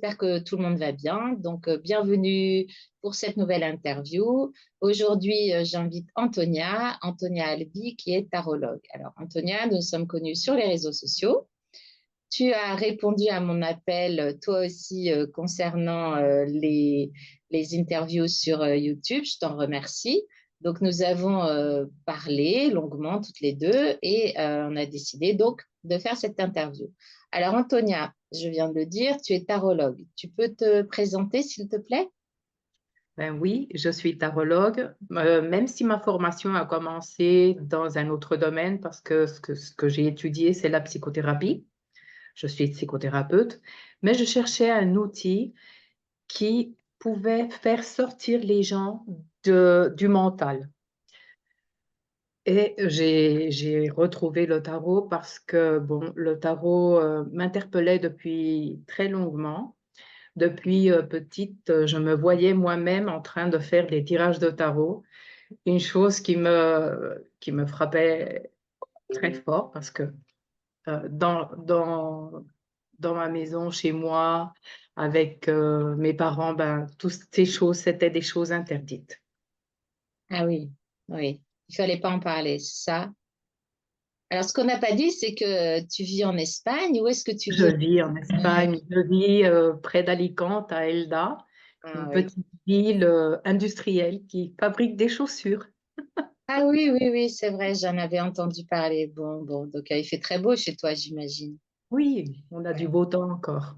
j'espère que tout le monde va bien. Donc, bienvenue pour cette nouvelle interview. Aujourd'hui, j'invite Antonia Albi, qui est tarologue. Alors, Antonia, nous sommes connus sur les réseaux sociaux. Tu as répondu à mon appel, toi aussi, concernant les interviews sur YouTube. Je t'en remercie. Donc, nous avons parlé longuement toutes les deux et on a décidé donc de faire cette interview. Alors, Antonia, je viens de le dire, tu es tarologue. Tu peux te présenter, s'il te plaît? Ben oui, je suis tarologue, même si ma formation a commencé dans un autre domaine, parce que ce que j'ai étudié, c'est la psychothérapie. Je suis psychothérapeute, mais je cherchais un outil qui pouvait faire sortir les gens du mental. Et j'ai retrouvé le tarot parce que, bon, le tarot m'interpellait depuis très longuement. Depuis petite, je me voyais moi-même en train de faire des tirages de tarot, une chose qui me frappait très fort parce que dans ma maison, chez moi, avec mes parents, ben, toutes ces choses, c'était des choses interdites. Ah oui, oui. Il fallait pas en parler, c'est ça? Alors, ce qu'on n'a pas dit, c'est que tu vis en Espagne. Où est-ce que tu Je vis? vis en Espagne, je vis près d'Alicante, à Elda, Ah une oui. petite ville industrielle qui fabrique des chaussures. Ah oui, oui, oui, c'est vrai, j'en avais entendu parler. Bon, bon, donc il fait très beau chez toi, j'imagine. Oui, on a du Ouais. beau temps encore.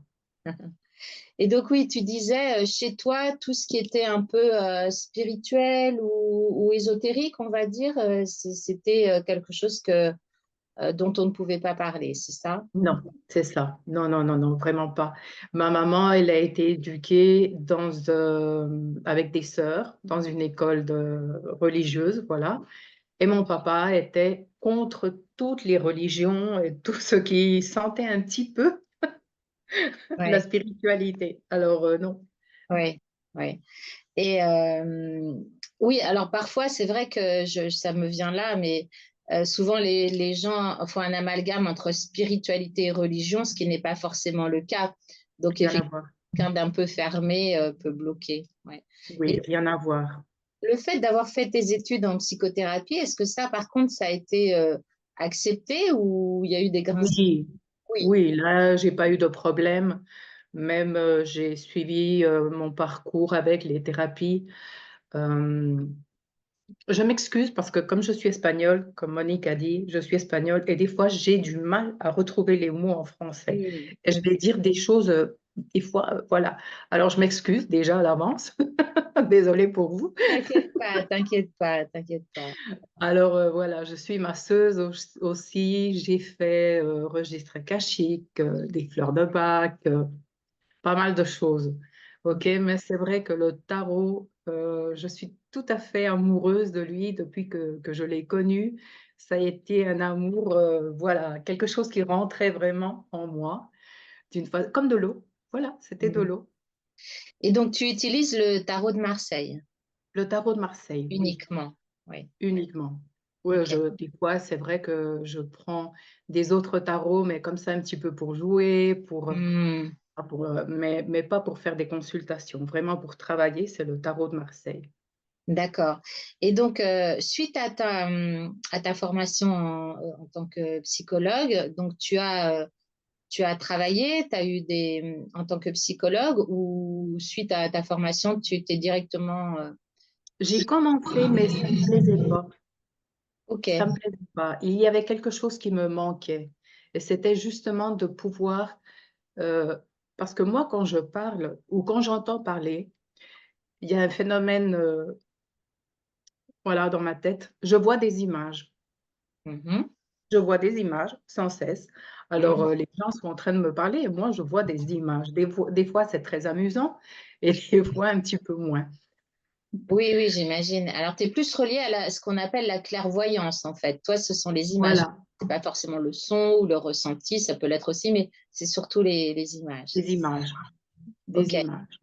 Et donc oui, tu disais chez toi, tout ce qui était un peu spirituel ou ésotérique, on va dire, c'était quelque chose dont on ne pouvait pas parler, c'est ça? Non, c'est ça. Non, non, non, non, vraiment pas. Ma maman, elle a été éduquée avec des sœurs dans une école religieuse, voilà. Et mon papa était contre toutes les religions et tout ce qui sentait un petit peu la Oui, spiritualité. Alors, non. oui, oui. Et oui, alors parfois, c'est vrai que ça me vient là, mais souvent les gens font un amalgame entre spiritualité et religion, ce qui n'est pas forcément le cas. Donc, Rien à effectivement, voir. quelqu'un d'un peu fermé peut bloquer. Ouais. Et Oui, rien à voir. le fait d'avoir fait tes études en psychothérapie, est-ce que ça, par contre, ça a été accepté ou il y a eu des grains? Oui, Oui, oui, là, j'ai pas eu de problème. Même, j'ai suivi mon parcours avec les thérapies. Euh, Je m'excuse parce que comme je suis espagnole, comme Monique a dit, je suis espagnole et des fois j'ai du mal à retrouver les mots en français. oui. Et je vais dire des choses, des fois, voilà. Alors je m'excuse déjà à l'avance. Désolée pour vous. T'inquiète pas, t'inquiète pas, t'inquiète pas. Alors voilà, je suis masseuse aussi. J'ai fait registre akashique, des fleurs de Bach, pas mal de choses. Ok, mais c'est vrai que le tarot, je suis tout à fait amoureuse de lui depuis que je l'ai connu. Ça a été un amour, voilà, quelque chose qui rentrait vraiment en moi, comme de l'eau. Voilà, c'était de Mhm. l'eau. Et donc, tu utilises le tarot de Marseille Le tarot de Marseille, oui, uniquement. Oui. uniquement. Ouais, Ok. des fois, c'est vrai que je prends des autres tarots, mais comme ça, un petit peu pour jouer, Hmm, mais pas pour faire des consultations. Vraiment pour travailler, c'est le tarot de Marseille. d'accord. Et donc, suite à ta formation en tant que psychologue, donc tu as travaillé, tu as eu en tant que psychologue ou suite à ta formation, tu t'es directement... J'ai commencé, mais ça me plaisait pas. ok. Ça me plaisait pas. Il y avait quelque chose qui me manquait. Et c'était justement de pouvoir, euh, parce que moi, quand je parle ou quand j'entends parler, il y a un phénomène, voilà, dans ma tête. Je vois des images. Mhm, Je vois des images sans cesse. Alors, mhm. les gens sont en train de me parler et moi, je vois des images. Des fois, c'est très amusant et des fois, un petit peu moins. Oui, oui, j'imagine. Alors, tu es plus relié à ce qu'on appelle la clairvoyance, en fait. Toi, ce sont les images. Voilà, C'est pas forcément le son ou le ressenti, ça peut l'être aussi, mais c'est surtout les images. des images, des Ok. images.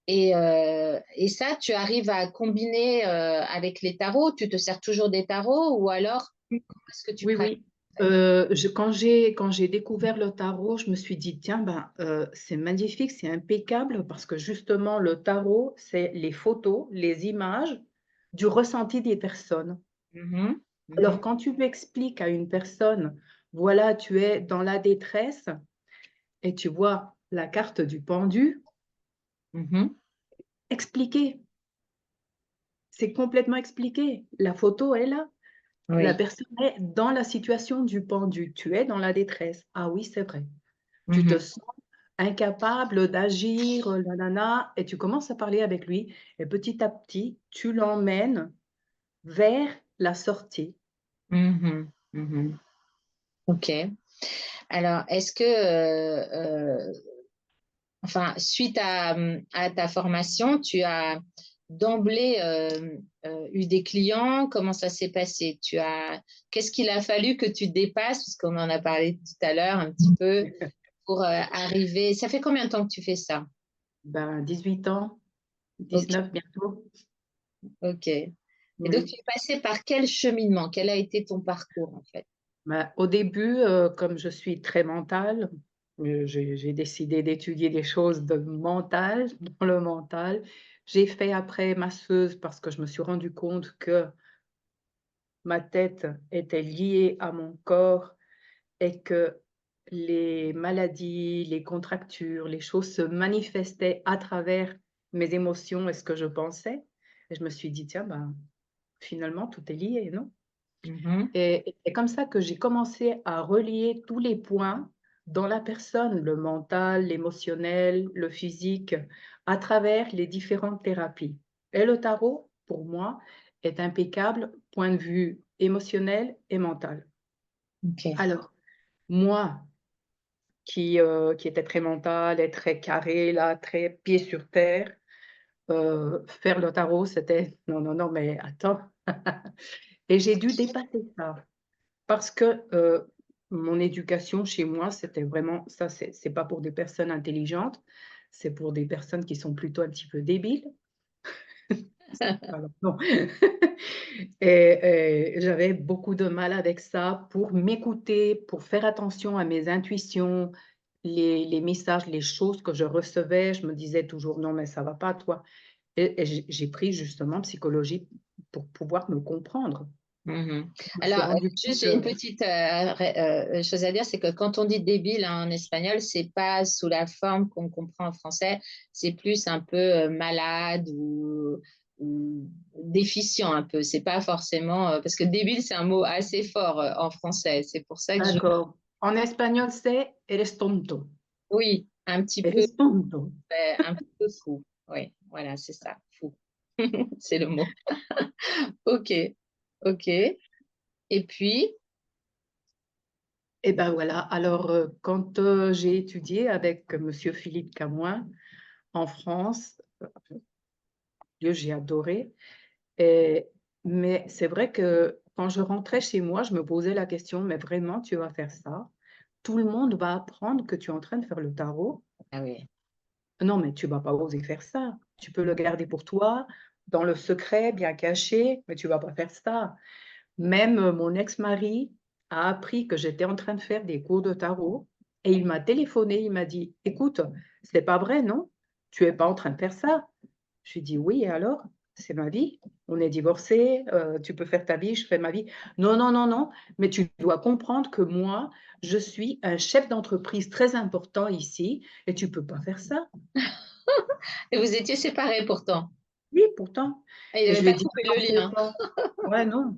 Et ça, tu arrives à combiner avec les tarots? Tu te sers toujours des tarots ou alors, comment est-ce que tu Oui, pratiques? oui. Quand j'ai découvert le tarot, je me suis dit, tiens, ben, c'est magnifique, c'est impeccable parce que justement, le tarot, c'est les photos, les images du ressenti des personnes. Mhm, Alors, mhm, quand tu expliques à une personne, voilà, tu es dans la détresse et tu vois la carte du pendu, mhm. expliquer, c'est complètement expliqué. La photo est là. La Oui. personne est dans la situation du pendu. Tu es dans la détresse. Ah oui, c'est vrai. Tu te Mhm, sens incapable d'agir, nanana, et tu commences à parler avec lui, et petit à petit, tu l'emmènes vers la sortie. mhm, mhm. OK. Alors, est-ce que, enfin, suite à ta formation, tu as d'emblée eu des clients? Comment ça s'est passé? Qu'est-ce qu'il a fallu que tu dépasses, parce qu'on en a parlé tout à l'heure un petit peu, pour arriver. Ça fait combien de temps que tu fais ça? Ben, 18 ans, Ok, 19 bientôt. ok. Et donc, tu Oui. es passé par quel cheminement? Quel a été ton parcours, en fait? Ben, au début, comme je suis très mentale, j'ai décidé d'étudier des choses de mental, dans le mental. J'ai fait après masseuse parce que je me suis rendu compte que ma tête était liée à mon corps et que les maladies, les contractures, les choses se manifestaient à travers mes émotions et ce que je pensais. Et je me suis dit: «Tiens, ben, finalement, tout est lié, non?» Mhm, Et c'est comme ça que j'ai commencé à relier tous les points dans la personne, le mental, l'émotionnel, le physique, à travers les différentes thérapies. Et le tarot, pour moi, est impeccable, point de vue émotionnel et mental. ok. Alors, moi, qui était très mentale et très carré, là, très pied sur terre. Faire le tarot, c'était: «Non, non, non, mais attends» et j'ai dû dépasser ça parce que, mon éducation chez moi, c'était vraiment ça, c'est pas pour des personnes intelligentes, c'est pour des personnes qui sont plutôt un petit peu débiles. Alors non et j'avais beaucoup de mal avec ça pour m'écouter, pour faire attention à mes intuitions, les messages, les choses que je recevais. Je me disais toujours: «Non, mais ça va pas toi» et j'ai pris justement psychologie pour pouvoir me comprendre. Mhm. Je me suis Alors, rendu compte juste, j'ai une que petite chose à dire, c'est que quand on dit débile en espagnol, c'est pas sous la forme qu'on comprend en français, c'est plus un peu malade ou déficient un peu. C'est pas forcément parce que débile, c'est un mot assez fort en français. C'est pour ça que d'accord. En espagnol, c'est eres tonto, oui, eres tonto. un petit peu fou. Oui, voilà, c'est ça, fou. C'est le mot. Ok, ok. Et puis, Et ben voilà, alors, quand, j'ai étudié avec monsieur Philippe Camoin en France, Dieu, j'ai adoré et mais c'est vrai que quand je rentrais chez moi, je me posais la question: «Mais vraiment tu vas faire ça? Tout le monde va apprendre que tu es en train de faire le tarot? ah oui. Non, mais tu vas pas oser faire ça. Tu peux le garder pour toi, dans le secret, bien caché, mais tu vas pas faire ça». Même, mon ex-mari a appris que j'étais en train de faire des cours de tarot et il m'a téléphoné, il m'a dit: «Écoute, c'est pas vrai, non? Tu es pas en train de faire ça?» Je lui ai dit: «Oui et alors? C'est ma vie. On est divorcés, tu peux faire ta vie, je fais ma vie». «Non, non, non, non, mais tu dois comprendre que moi, je suis un chef d'entreprise très important ici et tu peux pas faire ça». Et vous étiez séparés pourtant. «Oui, pourtant» Ah, il et je n'avait lui ai pas dit: coupé «Ne le t'en fais lien. pas». Ouais, non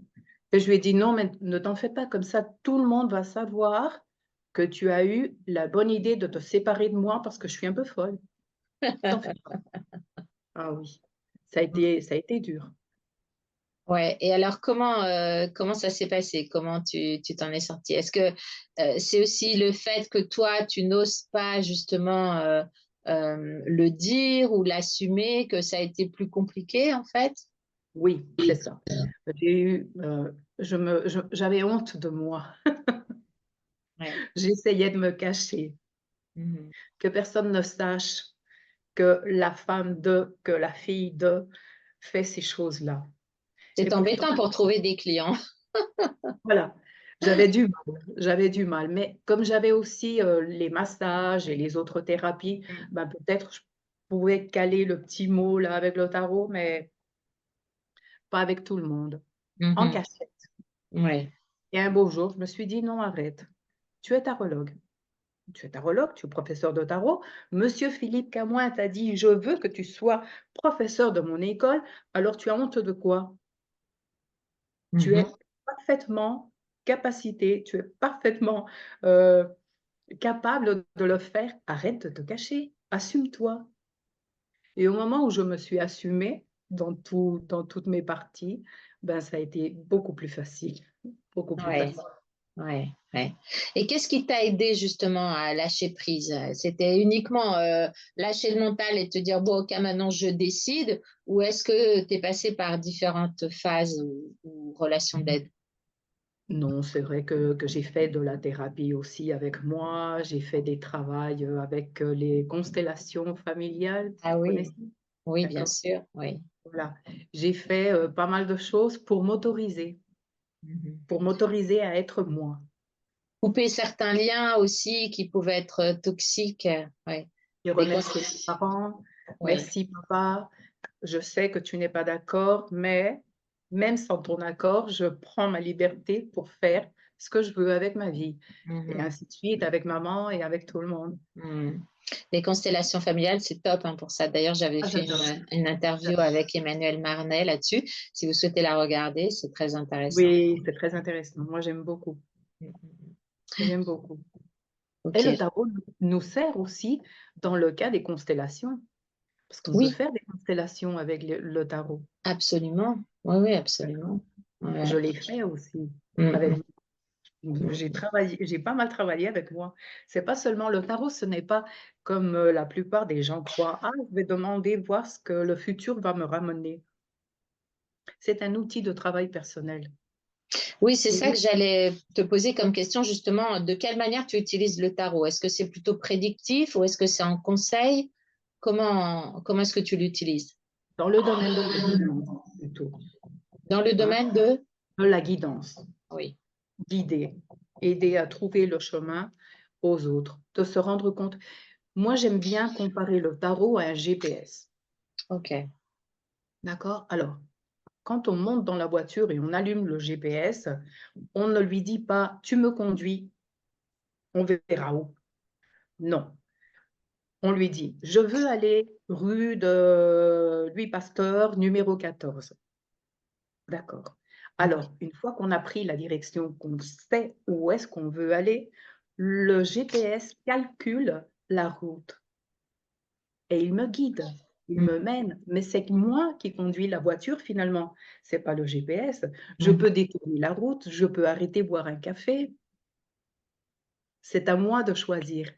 et je lui ai dit: «Non, mais ne t'en fais pas, comme ça tout le monde va savoir que tu as eu la bonne idée de te séparer de moi parce que je suis un peu folle. T'en fais pas». Ah oui, ça a été dur. Ouais. Et alors, comment ça s'est passé? Comment tu t'en es sorti? Est-ce que c'est aussi le fait que toi, tu n'oses pas justement le dire ou l'assumer, que ça a été plus compliqué en fait? Oui, c'est ça. J'ai eu, j'avais honte de moi. Ouais. J'essayais de me cacher, Mhm. que personne ne sache que la femme de, que la fille de fait ces choses-là et C'est pourtant embêtant pour trouver des clients. voilà, j'avais du mal. Mais comme j'avais aussi les massages et les autres thérapies, ben, peut-être je pouvais caler le petit mot là avec le tarot, mais pas avec tout le monde, en Mhm. cachette. Ouais. Et un beau jour, je me suis dit, non, arrête, tu es tarologue. Tu es tarologue, tu es professeur de tarot. Monsieur Philippe Camoin t'a dit, je veux que tu sois professeur de mon école. Alors tu as honte de quoi? Tu Mhm. es parfaitement capacité, tu es parfaitement euh, capable de le faire. Arrête de te cacher, assume-toi. Et au moment où je me suis assumée dans toutes mes parties, ben, ça a été beaucoup plus facile, beaucoup plus Ouais. facile. Ouais, ouais. Et qu'est-ce qui t'a aidé justement à lâcher prise? C'était uniquement lâcher le mental et te dire, bon, ok, maintenant je décide, ou est-ce que tu es passé par différentes phases ou relations d'aide? Non, c'est vrai que j'ai fait de la thérapie aussi avec moi, j'ai fait des travails avec les constellations familiales, Ah vous oui, connaissez? oui, bien D'accord? sûr, oui. Voilà. J'ai fait pas mal de choses Mhm. pour m'autoriser à être moi. Couper certains liens aussi qui pouvaient être toxiques. Ouais. J'ai Des remercié mes parents. Oui. Merci papa, je sais que tu n'es pas d'accord, mais même sans ton accord, je prends ma liberté pour faire ce que je veux avec ma vie. Et Mhm. ainsi de suite avec maman et avec tout le monde. Mhm. Les constellations familiales, c'est top hein, pour ça. D'ailleurs, j'avais Ah, fait j'adore. une interview avec Emmanuel Marnet là-dessus. Si vous souhaitez la regarder, c'est très intéressant. Oui, c'est très intéressant. Moi, j'aime beaucoup. Mhm. J'aime beaucoup. Et le Ok. tarot nous sert aussi dans le cas des constellations, parce qu'on peut Oui, faire des constellations avec le tarot. absolument. Oui, oui, absolument. Je Ouais. l'ai fait aussi. Avec, Mhm. j'ai pas mal travaillé avec moi. C'est pas seulement le tarot, ce n'est pas comme la plupart des gens croient. Ah, je vais demander voir ce que le futur va me ramener. C'est un outil de travail personnel. Oui, c'est ça que j'allais te poser comme question, justement. De quelle manière tu utilises le tarot? Est-ce que c'est plutôt prédictif ou est-ce que c'est en conseil? Comment est-ce que tu l'utilises? Dans le domaine de la guidance, plutôt. Dans le Hein, domaine de... de la guidance. Oui, Guider, aider à trouver le chemin aux autres, de se rendre compte. Moi, j'aime bien comparer le tarot à un GPS. ok. D'accord? Alors, quand on monte dans la voiture et on allume le GPS, on ne lui dit pas, tu me conduis, on verra où. Non. On lui dit, je veux aller rue de Louis Pasteur, numéro 14. D'accord. Alors, une fois qu'on a pris la direction, qu'on sait où est-ce qu'on veut aller, le GPS calcule la route et il me guide, il me mène. Mais c'est moi qui conduis la voiture finalement. C'est pas le GPS. Je Mhm. peux détourner la route, je peux arrêter boire un café. C'est à moi de choisir.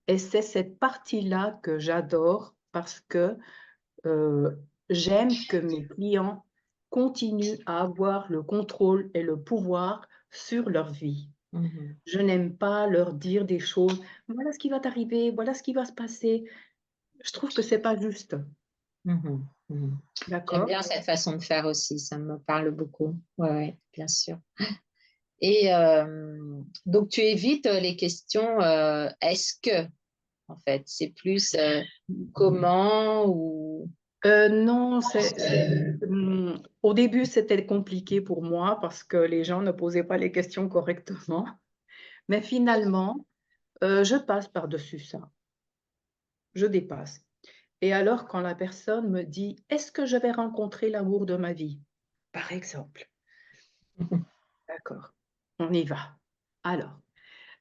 Et c'est cette partie-là que j'adore parce que euh, j'aime que mes clients continuent à avoir le contrôle et le pouvoir sur leur vie. Mhm. Je n'aime pas leur dire des choses, voilà ce qui va t'arriver, voilà ce qui va se passer. Je trouve que c'est pas juste. Mhm. Mhm. J'aime D'accord? bien cette façon de faire aussi, ça me parle beaucoup. Oui, ouais, bien sûr. Et donc, tu évites les questions est-ce que, en fait, c'est plus comment ou... Non, au début, c'était compliqué pour moi parce que les gens ne posaient pas les questions correctement. Mais finalement, je passe par-dessus ça. Je dépasse. Et alors, quand la personne me dit, est-ce que je vais rencontrer l'amour de ma vie? Par exemple, d'accord, on y va. Alors,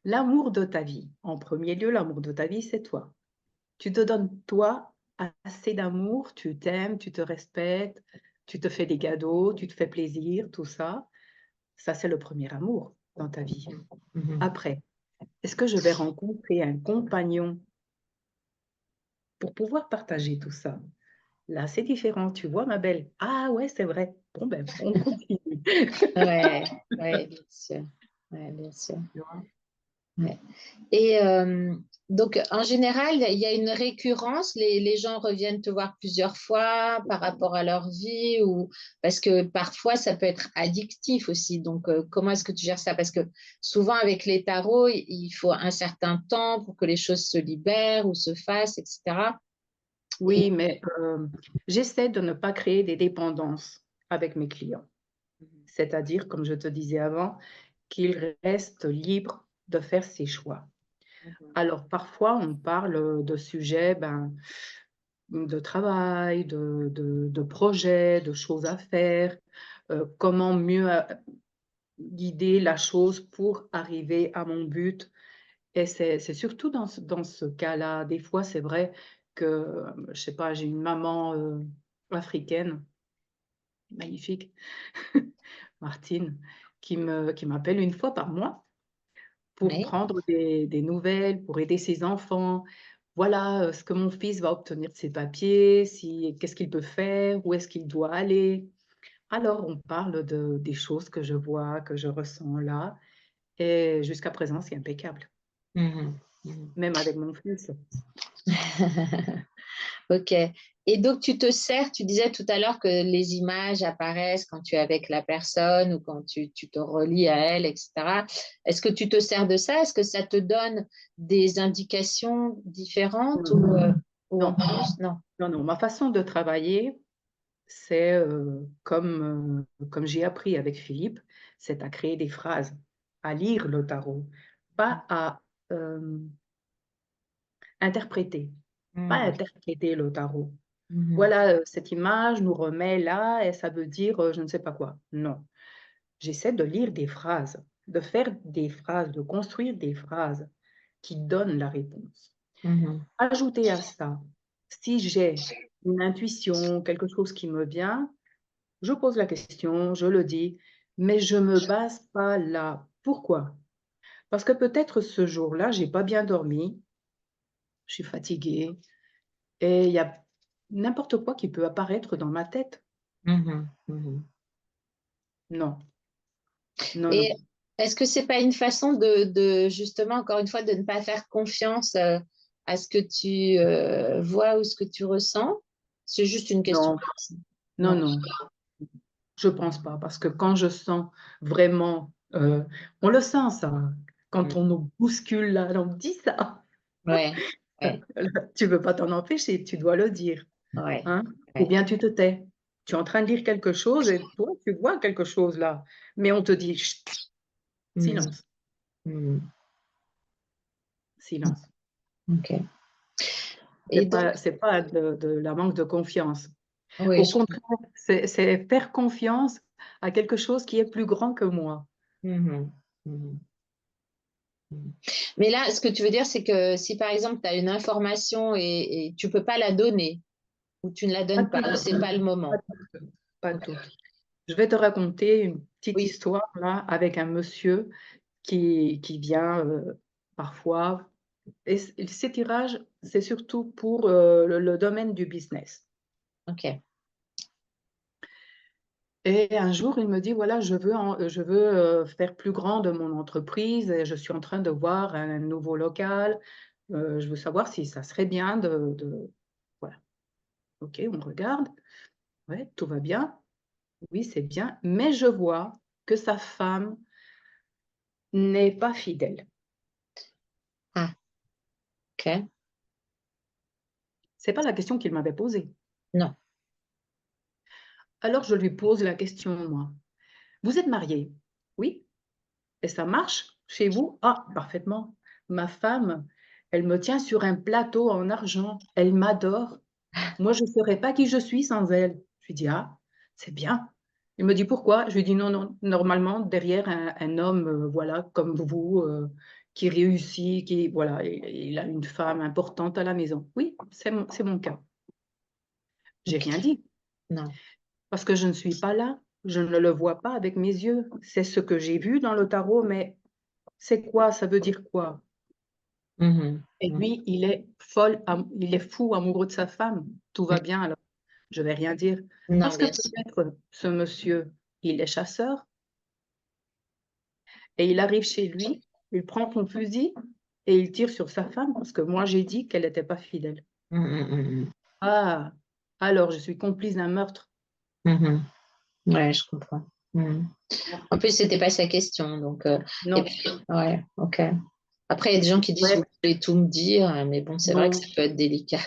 l'amour de ta vie, en premier lieu, l'amour de ta vie, c'est toi. Tu te donnes, toi, assez d'amour, tu t'aimes, tu te respectes, tu te fais des cadeaux, tu te fais plaisir, tout ça. Ça, c'est le premier amour dans ta vie. Mhm. Après, est-ce que je vais rencontrer un compagnon pour pouvoir partager tout ça? Là, c'est différent, tu vois, ma belle. Ah ouais, c'est vrai. Bon, ben, on continue. Ouais, ouais, bien sûr. Ouais, bien sûr. Tu vois. Ouais. Et donc, en général, il y a une récurrence. Les gens reviennent te voir plusieurs fois par rapport à leur vie ou parce que parfois, ça peut être addictif aussi. Donc, comment est-ce que tu gères ça? Parce que souvent, avec les tarots, il faut un certain temps pour que les choses se libèrent ou se fassent, etc. Et, Oui, mais j'essaie de ne pas créer des dépendances avec mes clients. C'est-à-dire, comme je te disais avant, qu'ils restent libres de faire ses choix. Alors, parfois, on parle de sujets de travail, de projets, de choses à faire, comment mieux guider la chose pour arriver à mon but. Et c'est surtout dans ce cas-là. Des fois, c'est vrai que, je sais pas, j'ai une maman africaine, magnifique, Martine, qui m'appelle une fois par mois pour oui. prendre des nouvelles, pour aider ses enfants. Voilà, ce que mon fils va obtenir de ses papiers, si qu'est-ce qu'il peut faire, où est-ce qu'il doit aller. Alors on parle des choses que je vois, que je ressens là et jusqu'à présent, c'est impeccable, Mhm. Mhm. même avec mon fils. Ok. Et donc, tu te sers, tu disais tout à l'heure que les images apparaissent quand tu es avec la personne ou quand tu te relis à elle, etc. Est-ce que tu te sers de ça? Est-ce que ça te donne des indications différentes ou en Non, plus? Non. non, non, ma façon de travailler, c'est, comme j'ai appris avec Philippe, c'est à créer des phrases, à lire le tarot, pas à, interpréter, pas Mhm. interpréter le tarot. Mhm. Voilà, cette image nous remet là et ça veut dire, je ne sais pas quoi. Non, j'essaie de lire des phrases, de faire des phrases, de construire des phrases qui donnent la réponse. Mhm. Ajouter à ça, si j'ai une intuition, quelque chose qui me vient, je pose la question, je le dis, mais je me base pas là. Pourquoi? Parce que peut-être ce jour-là, j'ai pas bien dormi, je suis fatiguée et il y a n'importe quoi qui peut apparaître dans ma tête. Mhm. Mhm. Non, non, non. Et est-ce que c'est pas une façon justement, encore une fois, de ne pas faire confiance à ce que tu vois ou ce que tu ressens? C'est juste une question Non, comme ça. non, Non. non, je pense pas parce que quand je sens vraiment, on le sent ça, quand Mm. on nous bouscule là, on me dit ça, Ouais, ouais, tu peux pas t'en empêcher, tu dois le dire, ouais, hein? Ou ouais. bien tu te tais. Tu es en train de dire quelque chose et toi, tu vois quelque chose là, mais on te dit: «Chut, Mm. silence, Mm. silence». Ok. Et donc, C'est pas de la manque de confiance. oui, Au contraire, c'est faire confiance à quelque chose qui est plus grand que moi. Mhm. Mhm. Mhm. Mais là, ce que tu veux dire, c'est que si par exemple, tu as une information et tu peux pas la donner, ou tu ne la Pas donnes pas, ou toutes, c'est pas le pas moment. toutes, pas Ok. toutes. Je vais te raconter une petite Oui. histoire là avec un monsieur qui vient parfois. Et ces tirages, c'est surtout pour le domaine du business. Ok. Et un jour, il me dit, voilà, je veux faire plus grand de mon entreprise et je suis en train de voir un nouveau local. Je veux savoir si ça serait bien Voilà. OK, on regarde. Ouais, tout va bien. Oui, c'est bien. Mais je vois que sa femme n'est pas fidèle. Ah, ok. C'est pas la question qu'il m'avait posée. Non. Alors je lui pose la question, moi. Vous êtes mariés? Oui. Et ça marche chez vous? Ah, parfaitement. Ma femme, elle me tient sur un plateau en argent. Elle m'adore. Moi, je ne saurais pas qui je suis sans elle. Je lui dis: «Ah, c'est bien». Il me dit: «Pourquoi?» Je lui dis: «Non, non, normalement, derrière un homme, voilà, comme vous, qui réussit, qui voilà, il a une femme importante à la maison». Oui, c'est mon cas. J'ai Ok. rien dit Non. parce que je ne suis pas là. Je ne le vois pas avec mes yeux. C'est ce que j'ai vu dans le tarot, mais c'est quoi? Ça veut dire quoi? Mhm. Et lui, il est fou amoureux de sa femme. Tout va bien alors, je vais rien dire. Non, Parce que bien sûr. peut-être ce monsieur, il est chasseur et il arrive chez lui il prend son fusil et il tire sur sa femme parce que moi, j'ai dit qu'elle n'était pas fidèle. Mhm, Ah, alors je suis complice d'un meurtre. mhm. Ouais, je comprends. Mhm. En plus, c'était pas sa question. Donc, et Non, puis, ouais, ok. Après, il y a des gens qui disent, vous ouais, pouvez tout me dire, mais bon, c'est vrai que ça non, peut être délicat.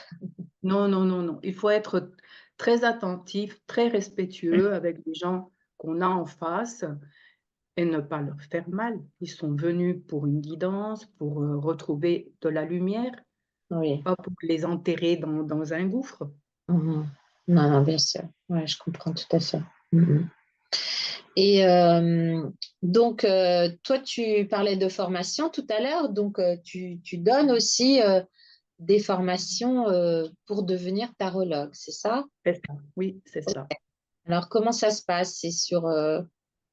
non, non, non, non. Il faut être très attentif, très respectueux avec les gens qu'on a en face et ne pas leur faire mal. Ils sont venus pour une guidance, pour retrouver de la lumière, Oui. pas pour les enterrer dans un gouffre. Mhm. Non, non, bien sûr. Ouais, je comprends tout à fait. Mhm. Et donc, toi, tu parlais de formation tout à l'heure. Donc, tu donnes aussi des formations pour devenir tarologue, c'est ça? C'est ça. Oui, c'est ça. Alors, comment ça se passe? C'est sur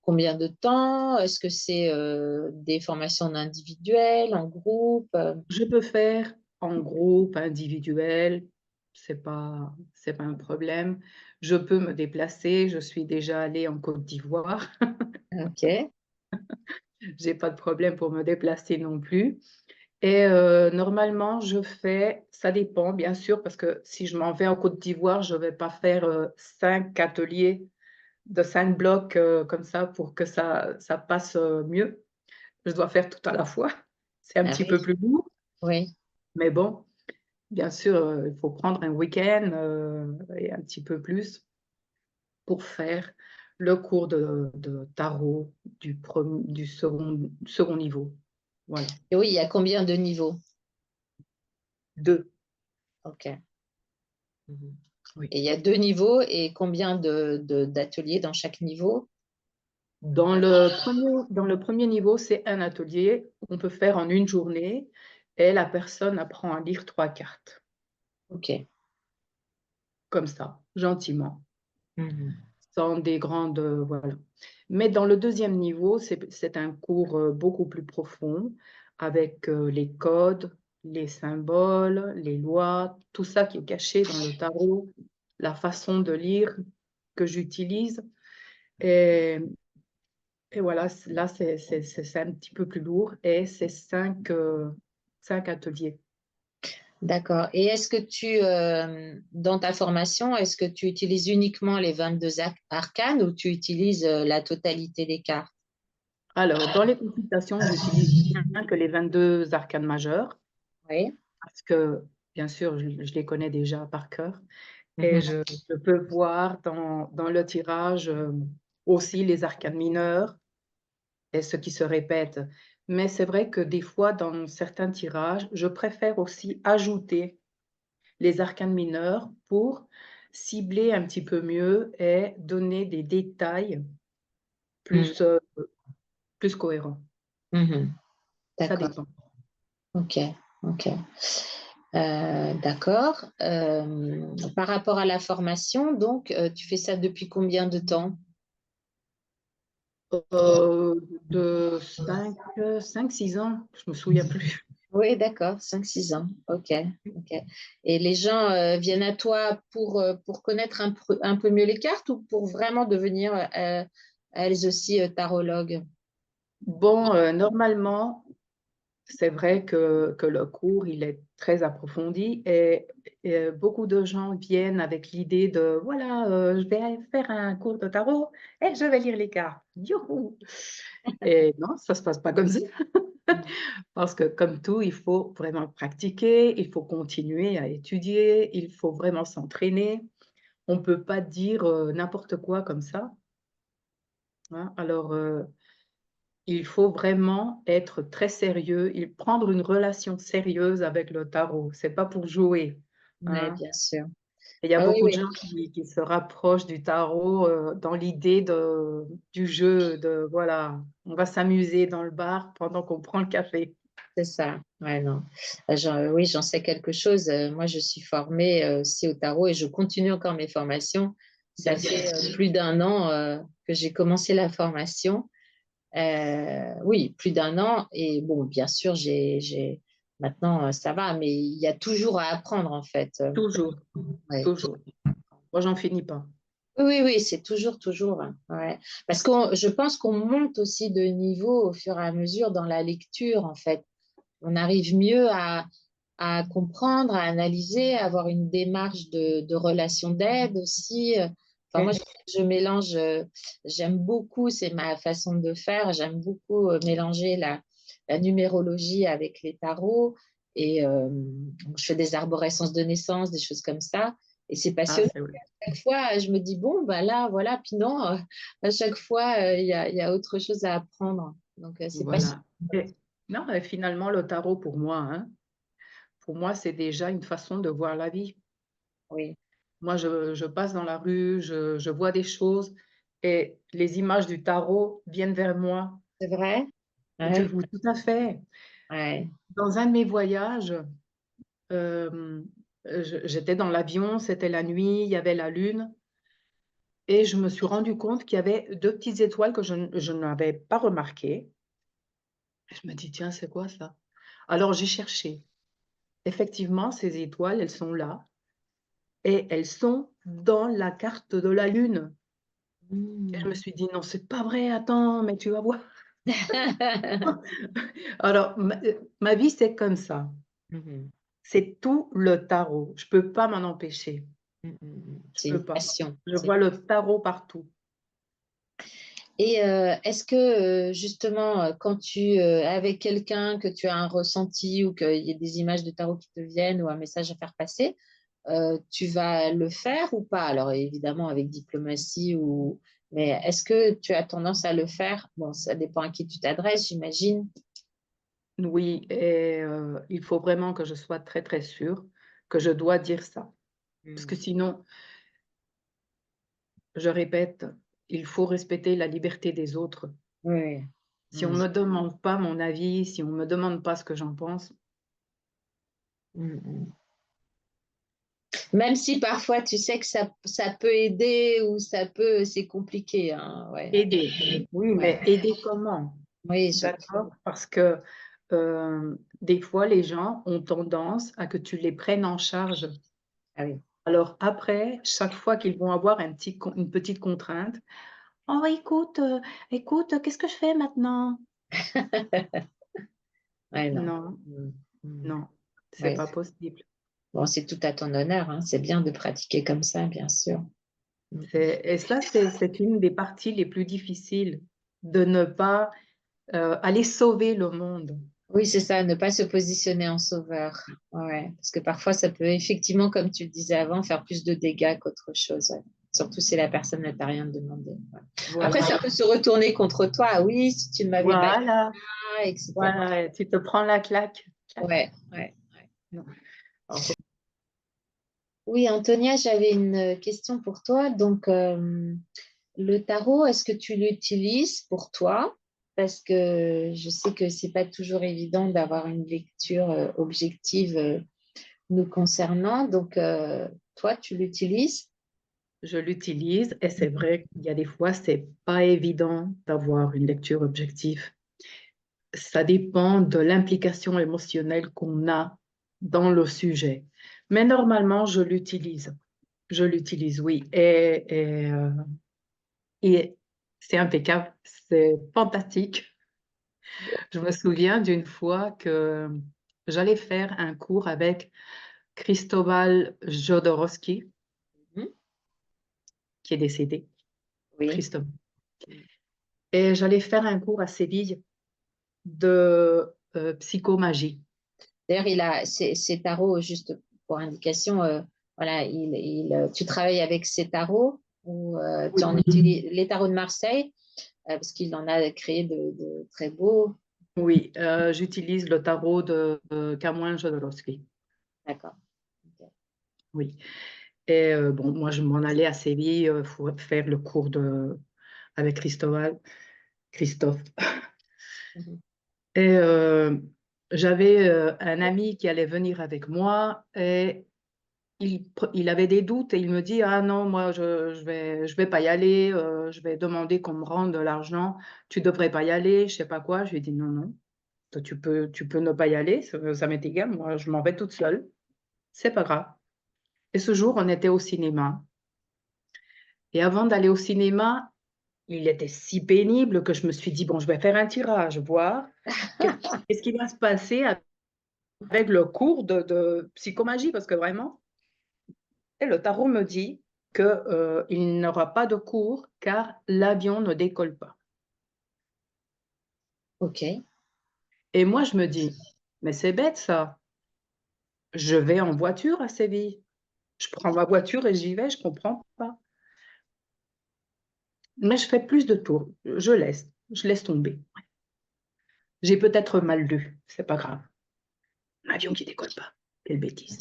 combien de temps? Est-ce que c'est des formations individuelles, en groupe? Je peux faire en groupe, individuel, c'est pas un problème. Je peux me déplacer, je suis déjà allée en Côte d'Ivoire. Ok. J'ai pas de problème pour me déplacer non plus et normalement, je fais ça dépend bien sûr parce que si je m'en vais en Côte d'Ivoire, je vais pas faire, 5 ateliers de 5 blocs, comme ça pour que ça passe, mieux. Je dois faire tout à la fois. C'est un Ah petit oui, peu plus lourd, oui. mais bon. Bien sûr, il faut prendre un week-end, et un petit peu plus pour faire le cours de tarot du second niveau. Voilà, Et oui, il y a combien de niveaux? 2, Ok. Mhm. oui. Et il y a deux niveaux et combien d'ateliers dans chaque niveau? Dans le premier niveau, c'est un atelier, on peut faire en une journée et la personne apprend à lire 3 cartes, Ok. comme ça, gentiment. Mhm. Sans des grandes, voilà. Mais dans le deuxième niveau, c'est un cours, beaucoup plus profond avec, les codes, les symboles, les lois, tout ça qui est caché dans le tarot, la façon de lire que j'utilise et et voilà, là, c'est un petit peu plus lourd et c'est 5 ateliers. D'accord. Et est-ce que dans ta formation, est-ce que tu utilises uniquement les 22 arcanes ou tu utilises la totalité des cartes? Alors, dans les consultations, j'utilise rien que les 22 arcanes majeures Oui. parce que, bien sûr, je les connais déjà par cœur. Et Mhm. je peux voir dans le tirage, aussi les arcanes mineures et ce qui se répète. Mais c'est vrai que des fois, dans certains tirages, je préfère aussi ajouter les arcanes mineurs pour cibler un petit peu mieux et donner des détails Mhm. plus, plus cohérents. Mhm. Ça D'accord. dépend. Ok. Ok. D'accord. Par rapport à la formation, donc, tu fais ça depuis combien de temps? Heu, de 5-6 ans, je me souviens plus. Oui, d'accord, 5, 6 ans. Ok, ok. Et les gens viennent à toi pour connaître un peu mieux les cartes ou pour vraiment devenir elles aussi tarologues? Bon, normalement, c'est vrai que le cours, il est très approfondi et beaucoup de gens viennent avec l'idée de: «Voilà, je vais faire un cours de tarot et je vais lire les cartes. Youhou!» Et non, ça se passe pas comme ça. Parce que comme tout, il faut vraiment pratiquer, il faut continuer à étudier, il faut vraiment s'entraîner. On peut pas dire, n'importe quoi comme ça, hein. Alors, il faut vraiment être très sérieux et prendre une relation sérieuse avec le tarot. C'est pas pour jouer, Oui, hein. bien sûr. Il y a Ah oui, beaucoup de oui, gens qui se rapprochent du tarot, dans l'idée du jeu, de voilà, on va s'amuser dans le bar pendant qu'on prend le café. c'est ça. Ouais, non. Oui, j'en sais quelque chose. Moi, je suis formée aussi au tarot et je continue encore mes formations. Ça Bien sûr. fait plus d'1 an que j'ai commencé la formation. Oui, plus d'1 an. Et bon, bien sûr, maintenant, ça va, mais il y a toujours à apprendre, en fait. Toujours, Ouais. toujours. Moi, j'en finis pas. Oui, oui, c'est toujours, hein, ouais. Parce que je pense qu'on monte aussi de niveau au fur et à mesure dans la lecture, en fait. On arrive mieux à comprendre, à analyser, à avoir une démarche de relation d'aide aussi. Enfin, moi, Oui. je mélange, j'aime beaucoup, c'est ma façon de faire, j'aime beaucoup mélanger la numérologie avec les tarots et je fais des arborescences de naissance, des choses comme ça. Et c'est Ah, passionnant. c'est vrai. Chaque fois, je me dis, bon, bah là, voilà. Puis non, à chaque fois, il y a autre chose à apprendre. Donc, c'est passionnant. Voilà. Non, et finalement, le tarot pour moi, c'est déjà une façon de voir la vie. Oui, Moi, je passe dans la rue, je vois des choses et les images du tarot viennent vers moi. c'est vrai. Ouais, Oui, tout à fait. ouais. Dans un de mes voyages, j'étais dans l'avion, c'était la nuit, il y avait la lune et je me suis rendu compte qu'il y avait deux petites étoiles que je n'avais pas remarquées. Je me dis, tiens, c'est quoi ça? Alors j'ai cherché. Effectivement, ces étoiles, elles sont là et elles sont dans la carte de la lune. Et je Hmm. me suis dit, non, c'est pas vrai, attends, mais tu vas voir. Alors, ma vie, c'est comme ça. Mhm. C'est tout le tarot. Je peux pas m'en empêcher. Je C'est une peux pas. passion. Je vois le tarot partout. Et est-ce que justement, quand tu es avec quelqu'un, que tu as un ressenti ou qu'il y a des images de tarot qui te viennent ou un message à faire passer, tu vas le faire ou pas? Alors évidemment avec diplomatie ou mais est-ce que tu as tendance à le faire? Bon, ça dépend à qui tu t'adresses, j'imagine. Oui, et il faut vraiment que je sois très, très sûre que je dois dire ça. Parce que Mm. sinon, je répète, il faut respecter la liberté des autres. Oui. Si on Mm. me demande pas mon avis, si on me demande pas ce que j'en pense, Mm, mm. Même si parfois tu sais que ça peut aider ou ça peut, c'est compliqué, hein, ouais. aider. Oui, Ouais. mais aider comment? Oui, D'accord? Parce que, des fois, les gens ont tendance à que tu les prennes en charge. ah oui. Alors après, chaque fois qu'ils vont avoir une petite contrainte: «Oh écoute, qu'est-ce que je fais maintenant?» Ouais, non. Non, Mm, mm. non, c'est Ouais. pas possible. Bon, c'est tout à ton honneur, hein. C'est bien de pratiquer comme ça, bien sûr. Mm. Et ça, c'est une des parties les plus difficiles, de ne pas, aller sauver le monde. Oui, c'est ça, ne pas se positionner en sauveur. Ouais, parce que parfois, ça peut effectivement, comme tu le disais avant, faire plus de dégâts qu'autre chose. Ouais. Surtout si la personne ne t'a rien demandé. Ouais. Après, Voilà, ça peut se retourner contre toi. Ah oui, si tu ne m'avais pas dit voilà, ça, etc. voilà, tu te prends la claque. Clac. Ouais, ouais. Non. Alors faut Oui, Antonia, j'avais une question pour toi. Donc, le tarot, est-ce que tu l'utilises pour toi? Parce que je sais que c'est pas toujours évident d'avoir une lecture objective nous concernant. Donc, toi, tu l'utilises? je l'utilise et c'est vrai qu'il y a des fois, c'est pas évident d'avoir une lecture objective. Ça dépend de l'implication émotionnelle qu'on a dans le sujet. Mais normalement, je l'utilise. Je l'utilise, oui. Et c'est impeccable, c'est fantastique. Je me souviens d'une fois que j'allais faire un cours avec Cristobal Jodorowsky, Mhm. qui est décédé, Oui. tristement. Et j'allais faire un cours à Séville de psychomagie. D'ailleurs, ces tarots, juste pour indication, voilà, tu travailles avec ces tarots ou tu Oui, en utilises les tarots de Marseille, parce qu'il en a créé de très beaux. oui, j'utilise le tarot de Camouin Jodorowsky. D'accord. Ok. Oui. Et bon, moi, je m'en allais à Séville pour faire le cours avec Christophe. Mhm. Et j'avais un ami qui allait venir avec moi et il avait des doutes et il me dit: «Ah non, moi, je vais pas y aller, je vais demander qu'on me rende de l'argent, tu devrais pas y aller», je sais pas quoi. Je lui ai dit: «Non, non, toi, tu peux ne pas y aller, ça m'est égal, moi, je m'en vais toute seule, c'est pas grave». Et ce jour, on était au cinéma Et avant d'aller au cinéma, il était si pénible que je me suis dit, bon, je vais faire un tirage, voir qu'est-ce qui va se passer avec le cours de psychomagie, parce que vraiment, et le tarot me dit qu'il n'aura pas de cours car l'avion ne décolle pas. OK. Et moi, je me dis, mais c'est bête ça, je vais en voiture à Séville. Je prends ma voiture et j'y vais, je comprends pas. Mais je fais plus de tours, je laisse tomber. J'ai peut-être mal lu, c'est pas grave. L'avion qui décolle pas, quelle bêtise.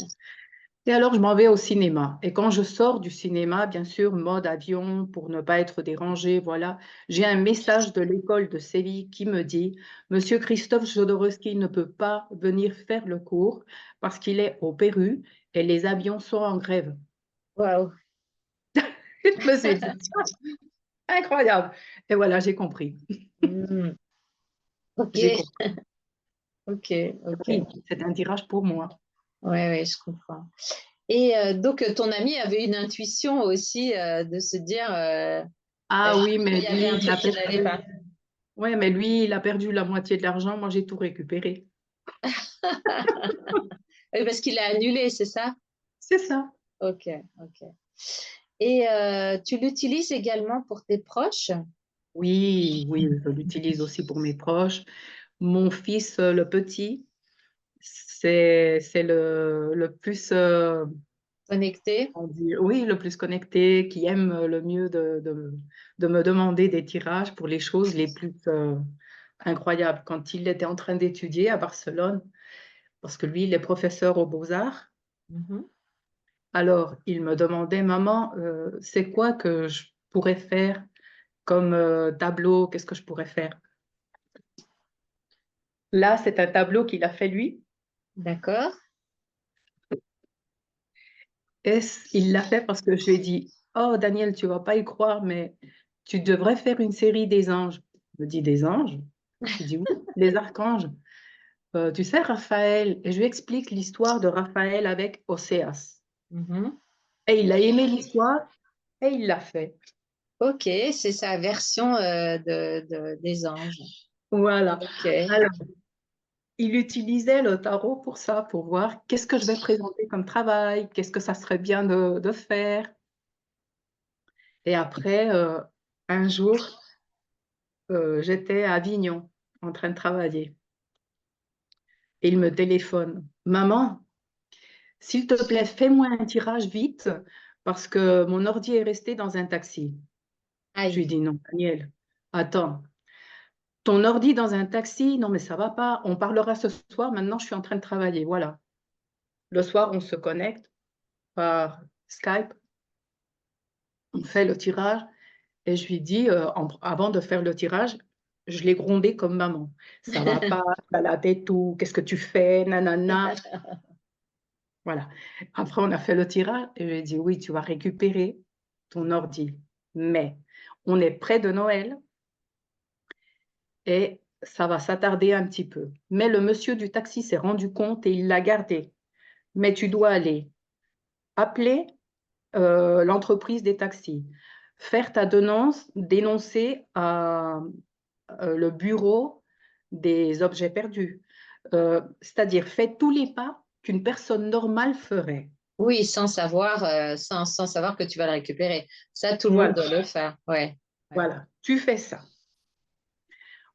Et alors, je m'en vais au cinéma. Et quand je sors du cinéma, bien sûr, mode avion pour ne pas être dérangée, voilà, j'ai un message de l'école de Séville qui me dit, Monsieur Christophe Jodorowsky ne peut pas venir faire le cours parce qu'il est au Pérou et les avions sont en grève. Waouh. Je me suis dit, incroyable. Et voilà, j'ai compris. Hmm. J'ai OK. compris. OK. OK. Oui, c'est un tirage pour moi. Ouais, ouais, je comprends. Et donc, ton ami avait une intuition aussi de se dire Ah oui, il mais y avait lui, un il a truc qui n'allait perdu. pas. Ouais, mais lui, il a perdu la moitié de l'argent. Moi, j'ai tout récupéré. Oui, parce qu'il a annulé, c'est ça? C'est ça. Ok, ok. Et tu l'utilises également pour tes proches? Oui, oui, je l'utilise aussi pour mes proches. Mon fils, le petit, c'est le plus, Connecté? on dit, oui, le plus connecté, qui aime le mieux de me demander des tirages pour les choses les plus incroyables. Quand il était en train d'étudier à Barcelone, parce que lui, il est professeur aux Beaux-Arts, Mhm. alors il me demandait, maman, c'est quoi que je pourrais faire comme tableau, qu'est-ce que je pourrais faire? Là, c'est un tableau qu'il a fait lui. D'accord. Il l'a fait parce que je lui ai dit, oh Daniel, tu vas pas y croire, mais tu devrais faire une série des anges. Il me dit des anges? Je lui dis oui, les archanges. Tu sais, Raphaël, et je lui explique l'histoire de Raphaël avec Océas. Mhm. Et il a aimé l'histoire et il l'a fait. Ok, c'est sa version des anges. Voilà. Ok. Alors, il utilisait le tarot pour ça, pour voir qu'est-ce que je vais présenter comme travail, qu'est-ce que ça serait bien de faire. Et après, un jour, j'étais à Avignon en train de travailler. Et il me téléphone. Maman, s'il te plaît, fais-moi un tirage vite parce que mon ordi est resté dans un taxi. Je lui Aïe. dis non, Daniel, attends, ton ordi dans un taxi, non mais ça va pas, on parlera ce soir, maintenant je suis en train de travailler, voilà. Le soir, on se connecte par Skype, on fait le tirage et je lui dis, avant de faire le tirage, je l'ai grondé comme maman. Ça va pas, t'as la tête où, qu'est-ce que tu fais, nanana. Voilà. Après, on a fait le tirage et j'ai dit, oui, tu vas récupérer ton ordi. Mais on est près de Noël et ça va s'attarder un petit peu. Mais le monsieur du taxi s'est rendu compte et il l'a gardé. Mais tu dois aller appeler l'entreprise des taxis, faire ta dénoncer à le bureau des objets perdus. C'est-à-dire, fais tous les pas qu'une personne normale ferait. Oui, sans savoir, sans savoir que tu vas le récupérer. Ça, tout le monde Voilà, doit le faire. Ouais. Ouais. voilà, tu fais ça.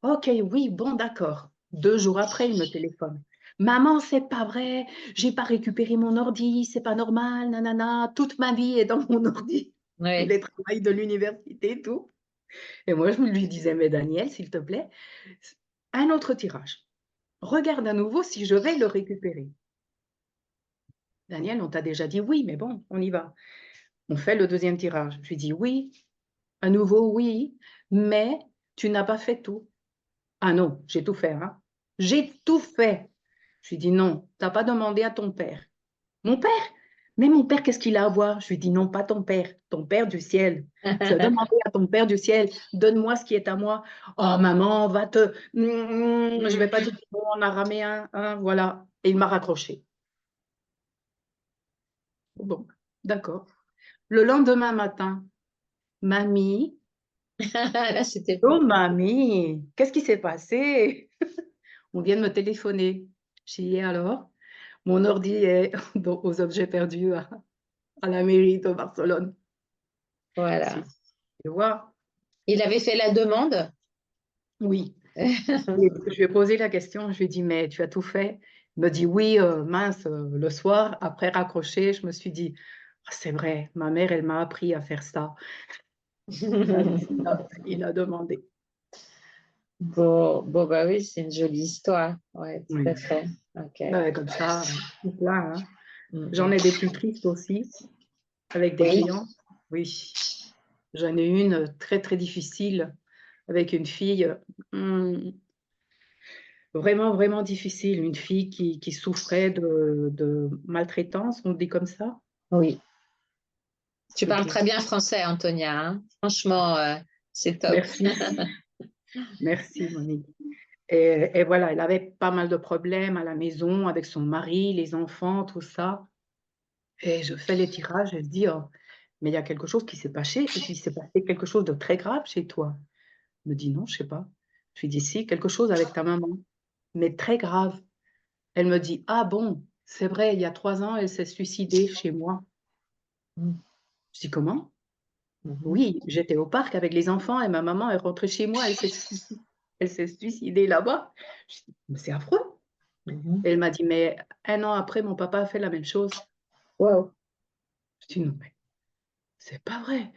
Ok, oui, bon, d'accord. 2 jours après, il me téléphone. Maman, c'est pas vrai, j'ai pas récupéré mon ordi, c'est pas normal, nanana, toute ma vie est dans mon ordi, tous Ouais. les travails de l'université, et tout. Et moi, je lui disais, mais Daniel, s'il te plaît, un autre tirage. Regarde à nouveau si je vais le récupérer. Daniel, on t'a déjà dit oui, mais bon, on y va. On fait le deuxième tirage. Je lui dis oui, à nouveau oui, mais tu n'as pas fait tout. Ah non, j'ai tout fait, hein. J'ai tout fait. Je lui dis non, tu n'as pas demandé à ton père. Mon père? Mais mon père, qu'est-ce qu'il a à voir? Je lui dis non, pas ton père du ciel. Tu as demandé à ton père du ciel, donne-moi ce qui est à moi. Oh maman, va te... Je vais pas dire bon, on a ramé un, voilà. Et il m'a raccroché. Bon, d'accord. Le lendemain matin, mamie, Là, c'était oh mamie, qu'est-ce qui s'est passé? On vient de me téléphoner. J'ai dit alors, mon ordi est aux objets perdus à la mairie de Barcelone. voilà. Si, tu vois? Il avait fait la demande. Oui. Et je lui ai posé la question, je lui ai dit, mais tu as tout fait? Il me dit, oui, mince, le soir, après raccrocher, je me suis dit, ah, c'est vrai, ma mère, elle m'a appris à faire ça. Il a demandé. Bon, bon, bah oui, c'est une jolie histoire. Ouais, tout à Oui. fait. Ok. Ben, comme ça, tout plein, hein. J'en Mhm. ai des plus tristes aussi, avec des Oui, clients. Oui, j'en ai une très, très difficile avec une fille, hum, vraiment, vraiment difficile. Une fille qui souffrait de maltraitance, on dit comme ça. oui. Tu parles Ok. très bien français, Antonia, hein. Franchement, c'est top. Merci, merci Monique. Et voilà, elle avait pas mal de problèmes à la maison avec son mari, les enfants, tout ça. Et je fais les tirages et je dis, oh, mais il y a quelque chose qui s'est passé. Il s'est passé quelque chose de très grave chez toi. Elle me dit, non, je sais pas. Je lui dis, si, quelque chose avec ta maman, mais très grave. Elle me dit, ah bon, c'est vrai, il y a 3 ans, elle s'est suicidée chez moi. Je dis, comment? Mhm. Oui, j'étais au parc avec les enfants et ma maman est rentrée chez moi, elle s'est suicidée là-bas. Je dis, mais c'est affreux. Mhm. Et elle m'a dit, mais 1 an après, mon papa a fait la même chose. Wow. Je dis, non, mais c'est pas vrai.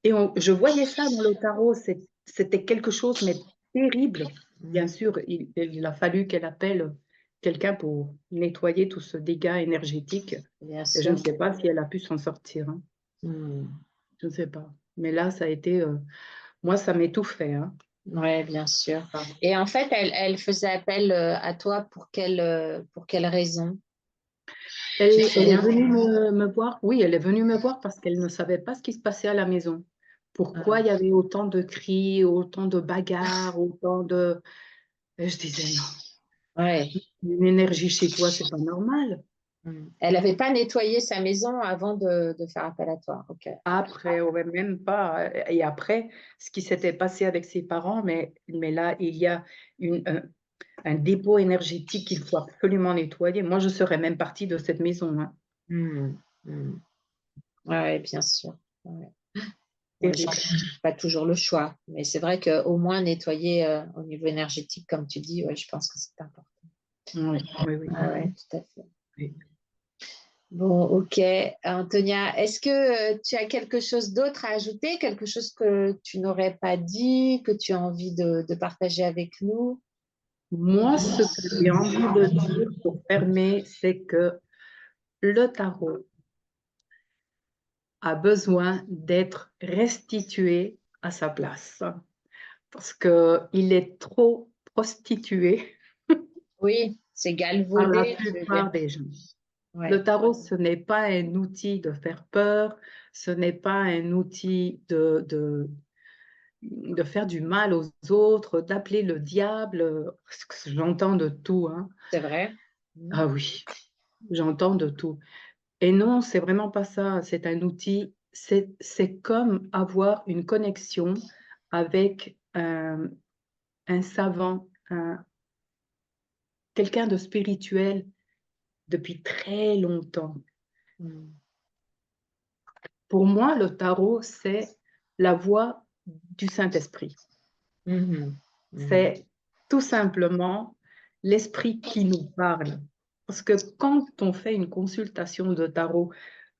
Et je voyais ça dans le tarot, c'était quelque chose, mais terrible. Bien Mhm. sûr, il a fallu qu'elle appelle quelqu'un pour nettoyer tout ce dégât énergétique. Bien Et je ne sûr. sais pas si elle a pu s'en sortir, hein. Mhm. Je ne sais pas. Mais là, ça a été, moi, ça m'étouffait, hein. Oui, bien sûr. Ah. Et en fait, elle faisait appel à toi pour quelle raison? Tu te Elle est souviens? venue me voir. Oui, elle est venue me voir parce qu'elle ne savait pas ce qui se passait à la maison. Pourquoi Ah, il y avait autant de cris, autant de bagarres, autant de... Et je disais, non, ouais. une énergie chez toi, c'est pas normal. Elle n'avait pas nettoyé sa maison avant de faire appel à toi. Ok. Après, ouais, même pas. Et après, ce qui s'était passé avec ses parents, mais là, il y a un dépôt énergétique qu'il faut absolument nettoyer. Moi, je serais même partie de cette maison, hein. Hmm. Hmm. Ouais, bien sûr. Ouais. Ouais, les gens Terrible. n'ont pas toujours le choix. Mais c'est vrai qu'au moins nettoyer au niveau énergétique, comme tu dis, ouais, je pense que c'est important. Oui, oui, oui, Ah ouais, tout à fait. oui. Bon, ok. Antonia, est-ce que tu as quelque chose d'autre à ajouter, quelque chose que tu n'aurais pas dit, que tu as envie de partager avec nous? Moi, ce que j'ai envie de dire pour fermer, c'est que le tarot a besoin d'être restitué à sa place parce qu'il est trop prostitué Oui, c'est par la galvaudé, tu veux dire. plupart des gens. Ouais, Le tarot, ce n'est pas un outil de faire peur, ce n'est pas un outil de faire du mal aux autres, d'appeler le diable. Parce que j'entends de tout, hein. c'est vrai. Ah oui, j'entends de tout. Et non, c'est vraiment pas ça. C'est un outil, c'est comme avoir une connexion avec un savant, quelqu'un de spirituel depuis très longtemps. Mm. Pour moi, le tarot, c'est la voix du Saint-Esprit. Mhm. Mhm. C'est tout simplement l'esprit qui nous parle. Parce que quand on fait une consultation de tarot,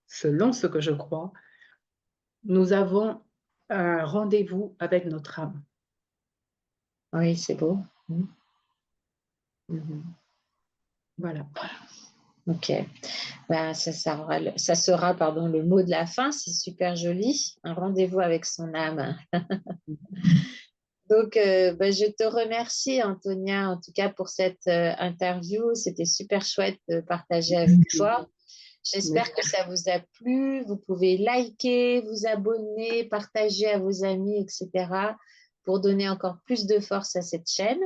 selon ce que je crois, nous avons un rendez-vous avec notre âme. Oui, c'est beau. Mhm. Mhm. Voilà. Ok. Ben, ça sera, pardon, le mot de la fin. C'est super joli. Un rendez-vous avec son âme. Donc, ben, je te remercie, Antonia, en tout cas pour cette interview. C'était super chouette de partager avec toi. J'espère que Merci. ça vous a plu. Vous pouvez liker, vous abonner, partager à vos amis, etc. pour donner encore plus de force à cette chaîne.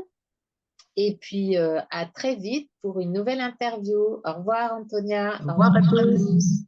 Et puis, à très vite pour une nouvelle interview. Au revoir, Antonia. Au Au revoir revoir à à tous. tous.